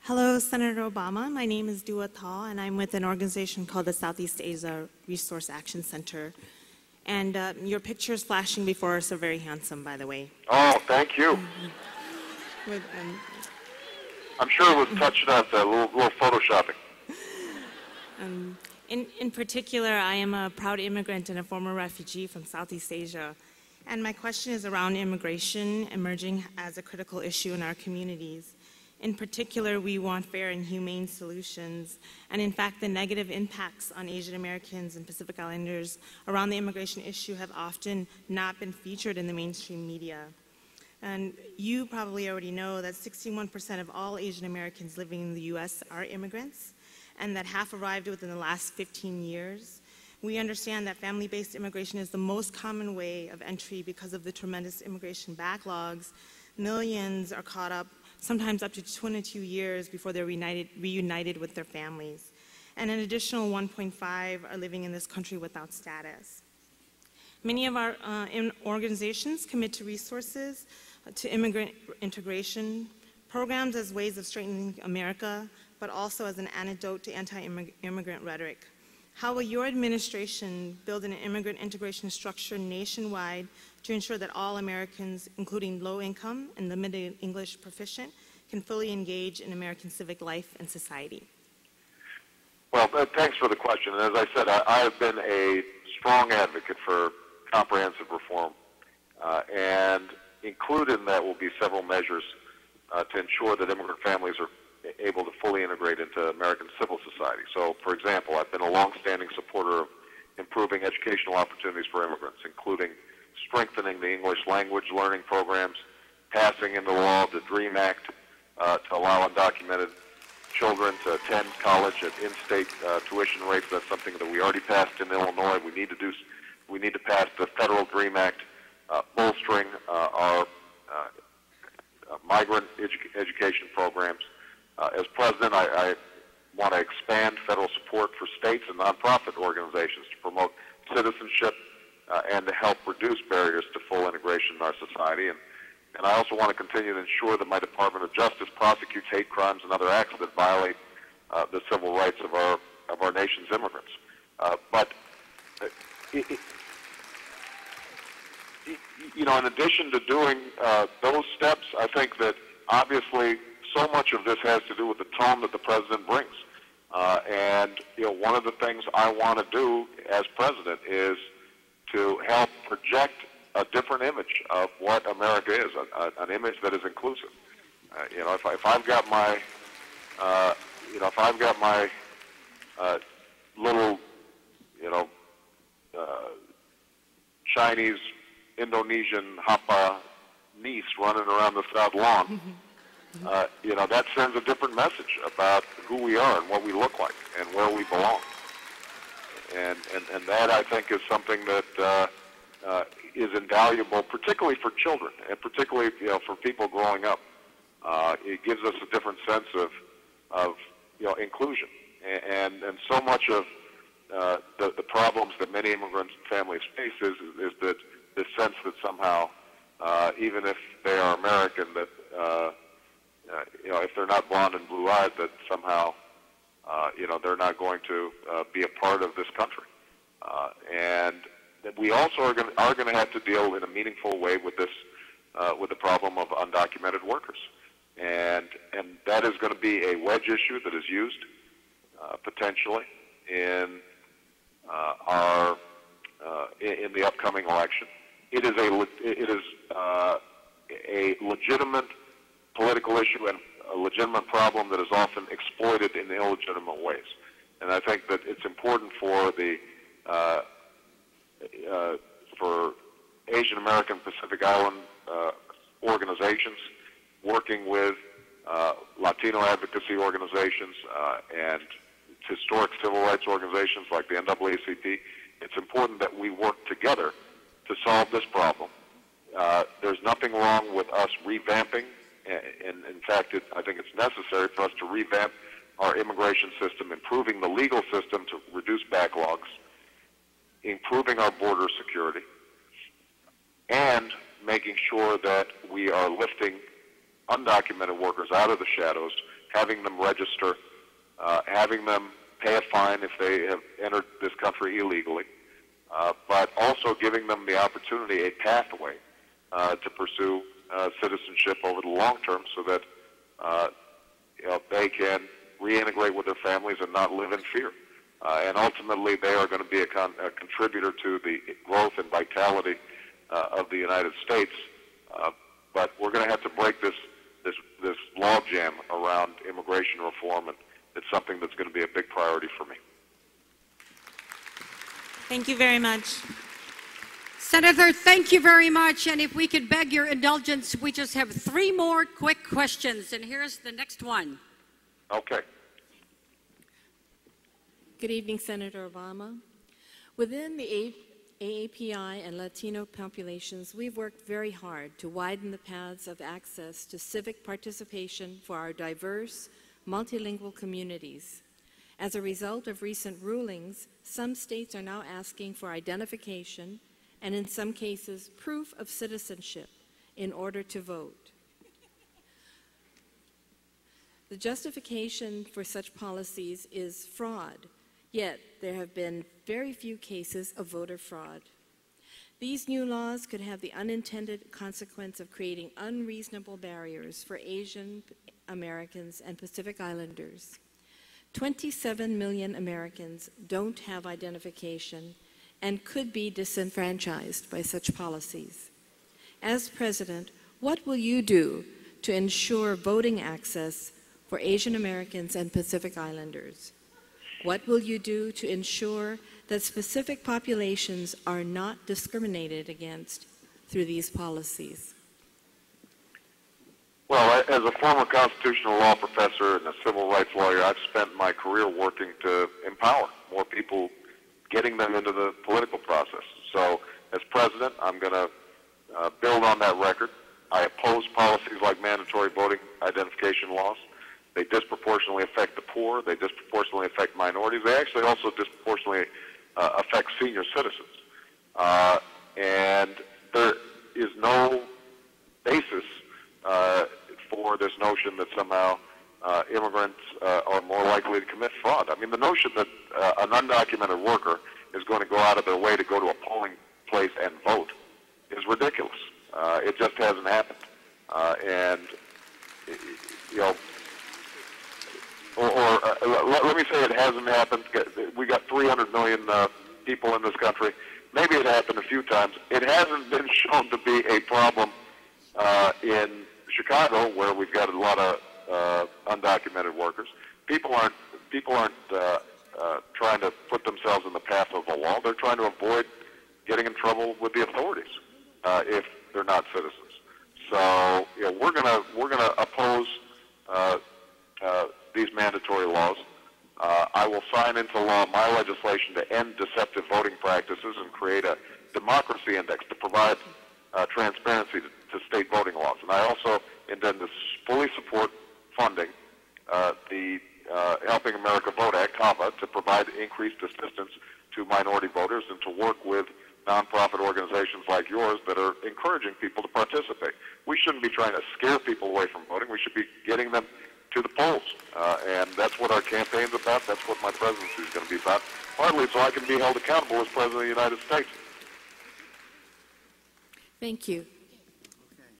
Hello, Senator Obama. My name is Dua Tall, and I'm with an organization called the Southeast Asia Resource Action Center. And your pictures flashing before us are very handsome, by the way. Oh, thank you. With, I'm sure it was touched up, a little photoshopping. in particular, I am a proud immigrant and a former refugee from Southeast Asia. And my question is around immigration emerging as a critical issue in our communities. In particular, we want fair and humane solutions, and in fact, the negative impacts on Asian Americans and Pacific Islanders around the immigration issue have often not been featured in the mainstream media. And you probably already know that 61% of all Asian Americans living in the U.S. are immigrants, and that half arrived within the last 15 years. We understand that family-based immigration is the most common way of entry because of the tremendous immigration backlogs. Millions are caught up sometimes up to 22 years before they're reunited with their families. And an additional 1.5 are living in this country without status. Many of our organizations commit to resources to immigrant integration programs as ways of strengthening America, but also as an antidote to anti-immigrant rhetoric. How will your administration build an immigrant integration structure nationwide to ensure that all Americans, including low-income and limited English proficient, can fully engage in American civic life and society? Well, thanks for the question. And as I said, I have been a strong advocate for comprehensive reform, and included in that will be several measures to ensure that immigrant families are able to fully integrate into American civil society. So, for example, I've been a longstanding supporter of improving educational opportunities for immigrants, including strengthening the English language learning programs, passing into law the DREAM Act to allow undocumented children to attend college at in-state tuition rates. That's something that we already passed in Illinois. We need to pass the federal DREAM Act, bolstering our migrant education programs. As president, I want to expand federal support for states and nonprofit organizations to promote citizenship and to help reduce barriers to full integration in our society. And I also want to continue to ensure that my Department of Justice prosecutes hate crimes and other acts that violate the civil rights of our nation's immigrants. But in addition to doing those steps, I think that obviously so much of this has to do with the tone that the president brings. And one of the things I want to do as president is to help project a different image of what America is, an image that is inclusive. If I've got my, little, Chinese, Indonesian Hapa niece running around the South Lawn, that sends a different message about who we are and what we look like and where we belong. And that, I think, is something that is invaluable, particularly for children, and particularly for people growing up. It gives us a different sense of inclusion. And so much of the problems that many immigrant families face is that this sense that somehow, even if they are American, that if they're not blonde and blue-eyed, that somehow, they're not going to be a part of this country. And that we also are going to have to deal in a meaningful way with this, with the problem of undocumented workers. And that is going to be a wedge issue that is used potentially in in the upcoming election. It is a legitimate political issue and a legitimate problem that is often exploited in illegitimate ways. And I think that it's important for the for Asian American Pacific Island organizations working with Latino advocacy organizations and historic civil rights organizations like the NAACP. It's important that we work together to solve this problem. There's nothing wrong with us revamping, and in fact, I think it's necessary for us to revamp our immigration system, improving the legal system to reduce backlogs, improving our border security, and making sure that we are lifting undocumented workers out of the shadows, having them register, having them pay a fine if they have entered this country illegally, but also giving them the opportunity, a pathway to pursue citizenship over the long term so that they can reintegrate with their families and not live in fear. And ultimately, they are going to be a contributor to the growth and vitality of the United States. But we're going to have to break this logjam around immigration reform, and it's something that's going to be a big priority for me. Thank you very much. Senator, thank you very much. And if we could beg your indulgence, we just have 3 more quick questions. And here's the next one. Okay. Good evening, Senator Obama. Within the AAPI and Latino populations, we've worked very hard to widen the paths of access to civic participation for our diverse, multilingual communities. As a result of recent rulings, some states are now asking for identification and, in some cases, proof of citizenship in order to vote. The justification for such policies is fraud, yet there have been very few cases of voter fraud. These new laws could have the unintended consequence of creating unreasonable barriers for Asian Americans and Pacific Islanders. 27 million Americans don't have identification and could be disenfranchised by such policies. As President, what will you do to ensure voting access for Asian Americans and Pacific Islanders? What will you do to ensure that specific populations are not discriminated against through these policies? Well, as a former constitutional law professor and a civil rights lawyer, I've spent my career working to empower more people, getting them into the political process. So as president, I'm going to build on that record. I oppose policies like mandatory voting identification laws. They disproportionately affect the poor. They disproportionately affect minorities. They actually also disproportionately affect senior citizens. And there is no basis for this notion that somehow immigrants are more likely to commit fraud. I mean, the notion that an undocumented worker is going to go out of their way to go to a polling place and vote is ridiculous. It just hasn't happened. And, you know, let me say it hasn't happened. We got 300 million people in this country. Maybe it happened a few times. It hasn't been shown to be a problem in Chicago, where we've got a lot of undocumented workers. People aren't trying to put themselves in the path of the law. They're trying to avoid getting in trouble with the authorities if they're not citizens. So, you know, we're gonna oppose these mandatory laws. I will sign into law my legislation to end deceptive voting practices and create a democracy index to provide transparency to state voting laws. And I also intend to fully support funding the Helping America Vote Act, HAVA, to provide increased assistance to minority voters and to work with nonprofit organizations like yours that are encouraging people to participate. We shouldn't be trying to scare people away from voting. We should be getting them to the polls. And that's what our campaign's about. That's what my presidency is going to be about, partly so I can be held accountable as President of the United States. Thank you.